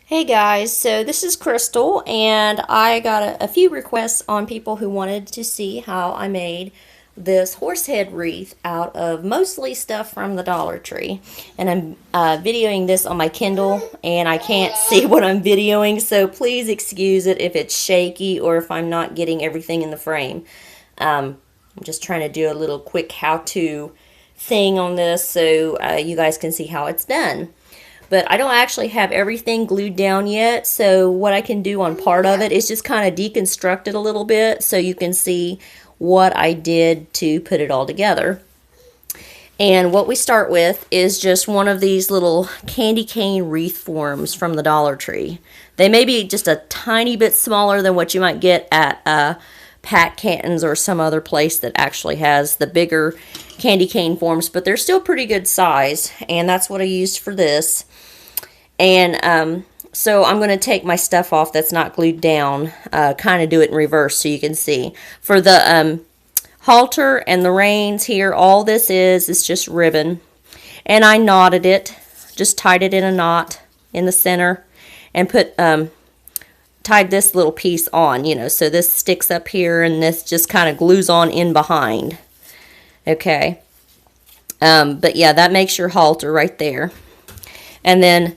Hey guys, so this is Crystal, and I got a few requests on people who wanted to see how I made this horse head wreath out of mostly stuff from the Dollar Tree. And I'm videoing this on my Kindle, and I can't see what I'm videoing, so please excuse it if it's shaky or if I'm not getting everything in the frame. I'm just trying to do a little quick how-to thing on this so you guys can see how it's done. But I don't actually have everything glued down yet, so what I can do on part of it is just kind of deconstruct it a little bit so you can see what I did to put it all together. And what we start with is just one of these little candy cane wreath forms from the Dollar Tree. They may be just a tiny bit smaller than what you might get at Pat Canton's or some other place that actually has the bigger candy cane forms, but they're still pretty good size, and that's what I used for this. And so I'm going to take my stuff off that's not glued down, kind of do it in reverse so you can see. For the halter and the reins here, all this is just ribbon. And I knotted it, just tied it in a knot in the center and tied this little piece on, so this sticks up here and this just kind of glues on in behind. Okay. But yeah, that makes your halter right there. And then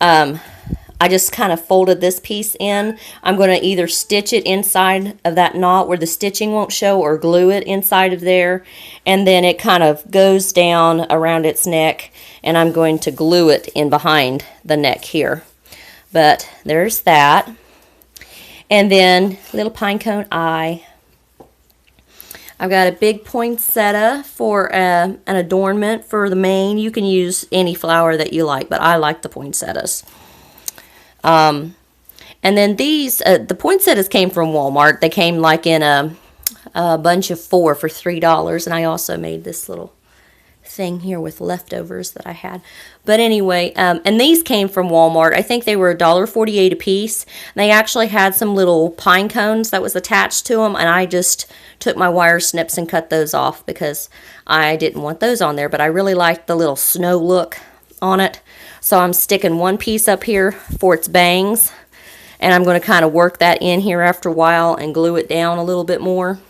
I just kind of folded this piece in. I'm going to either stitch it inside of that knot where the stitching won't show or glue it inside of there. And then it kind of goes down around its neck, and I'm going to glue it in behind the neck here. But there's that. And then little pine cone eye. I've got a big poinsettia for an adornment for the mane. You can use any flower that you like, but I like the poinsettias. And then these, the poinsettias came from Walmart. They came like in a bunch of 4 for $3. And I also made this little thing here with leftovers that I had. But anyway, and these came from Walmart. I think they were $1.48 a piece. They actually had some little pine cones that was attached to them, and I just took my wire snips and cut those off because I didn't want those on there, but I really liked the little snow look on it. So I'm sticking one piece up here for its bangs, and I'm going to kind of work that in here after a while and glue it down a little bit more.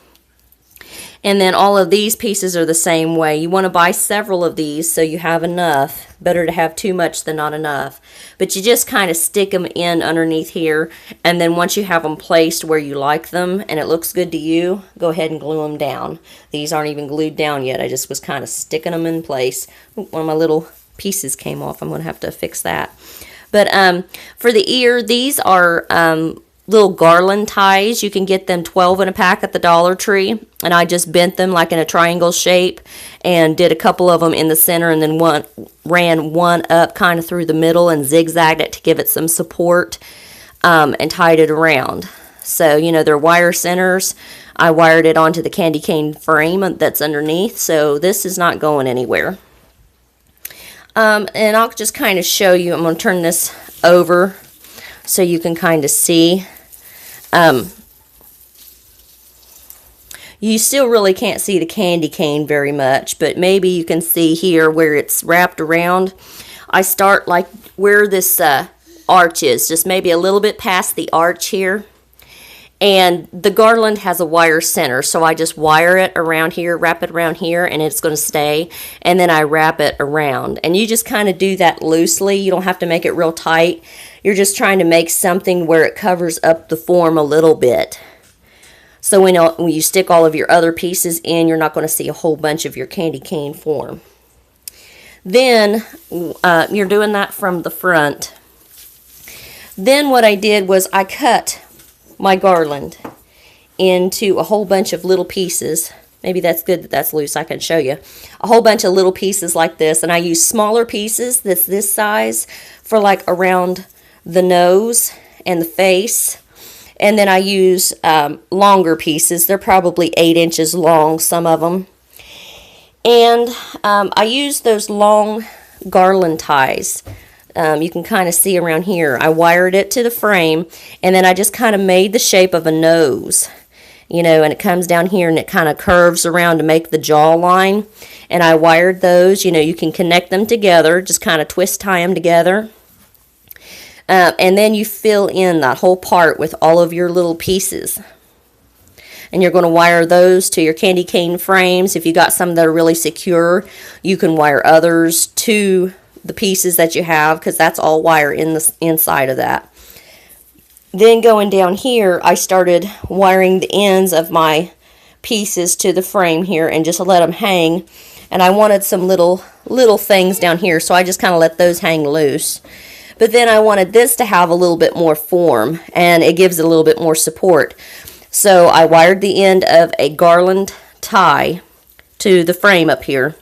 And then all of these pieces are the same way. You want to buy several of these so you have enough. Better to have too much than not enough. But you just kind of stick them in underneath here. And then once you have them placed where you like them and it looks good to you, go ahead and glue them down. These aren't even glued down yet. I just was kind of sticking them in place. One of my little pieces came off. I'm going to have to fix that. But for the ear, these are little garland ties. You can get them 12 in a pack at the Dollar Tree, and I just bent them like in a triangle shape and did a couple of them in the center, and then ran one up kind of through the middle and zigzagged it to give it some support, and tied it around. So they're wire centers. I wired it onto the candy cane frame that's underneath, so this is not going anywhere. And I'll just kind of show you. I'm going to turn this over so you can kind of see. You still really can't see the candy cane very much, but maybe you can see here where it's wrapped around. I start like where this arch is, just maybe a little bit past the arch here. And the garland has a wire center, so I just wire it around here, wrap it around here, and it's going to stay. And then I wrap it around. And you just kind of do that loosely. You don't have to make it real tight. You're just trying to make something where it covers up the form a little bit. So when you stick all of your other pieces in, you're not going to see a whole bunch of your candy cane form. Then you're doing that from the front. Then what I did was I cut my garland into a whole bunch of little pieces. Maybe that's good that that's loose. I can show you. A whole bunch of little pieces like this. And I use smaller pieces that's this size for like around the nose and the face. And then I use longer pieces. They're probably 8 inches long, some of them. And I use those long garland ties. You can kind of see around here. I wired it to the frame, and then I just kind of made the shape of a nose, and it comes down here and it kind of curves around to make the jawline. And I wired those. You can connect them together, just kind of twist tie them together. And then you fill in that whole part with all of your little pieces. And you're going to wire those to your candy cane frames. If you got some that are really secure, you can wire others to the pieces that you have, because that's all wire in the inside of that. Then going down here, I started wiring the ends of my pieces to the frame here and just let them hang. And I wanted some little things down here, so I just kind of let those hang loose. But then I wanted this to have a little bit more form, and it gives it a little bit more support. So I wired the end of a garland tie to the frame up here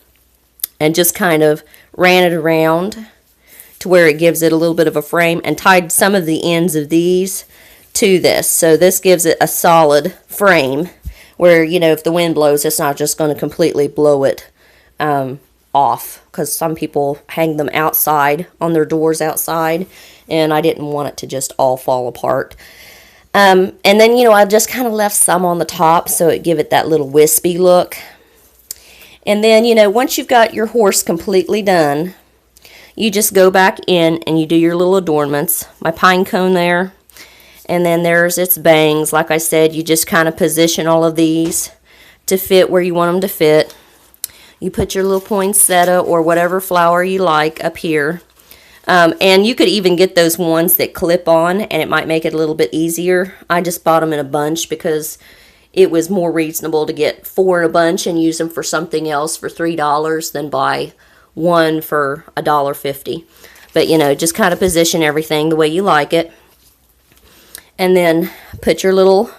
and just kind of ran it around to where it gives it a little bit of a frame, and tied some of the ends of these to this. So this gives it a solid frame where, you know, if the wind blows, it's not just going to completely blow it off, because some people hang them outside on their doors outside, and I didn't want it to just all fall apart. And then, you know, I just kind of left some on the top so it give it that little wispy look. And then, you know, once you've got your horse completely done, you just go back in and you do your little adornments. My pine cone there, and then there's its bangs. Like I said, you just kind of position all of these to fit where you want them to fit. You put your little poinsettia or whatever flower you like up here. And you could even get those ones that clip on, and it might make it a little bit easier. I just bought them in a bunch because it was more reasonable to get 4 in a bunch and use them for something else for $3 than buy one for $1.50. But, you know, just kind of position everything the way you like it. And then put your little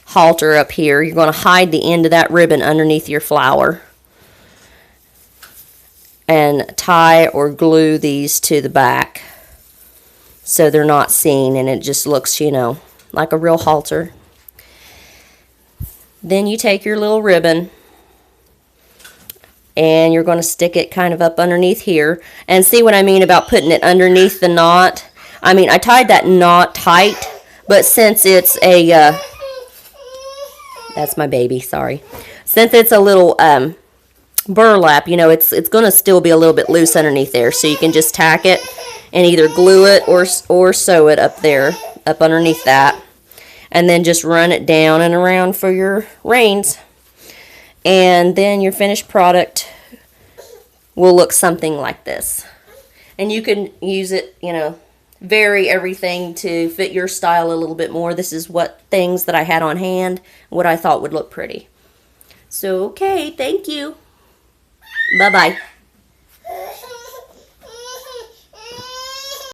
halter up here. You're going to hide the end of that ribbon underneath your flower. And tie or glue these to the back so they're not seen, and it just looks, you know, like a real halter. Then you take your little ribbon and you're going to stick it kind of up underneath here. And see what I mean about putting it underneath the knot? I mean, I tied that knot tight, but since it's a that's my baby, sorry. Since it's a little burlap, you know, it's going to still be a little bit loose underneath there, so you can just tack it and either glue it or sew it up there, up underneath that, and then just run it down and around for your reins. And then your finished product will look something like this. And you can use it, you know, vary everything to fit your style a little bit more. This is what things that I had on hand, what I thought would look pretty. So, okay, thank you. Bye-bye.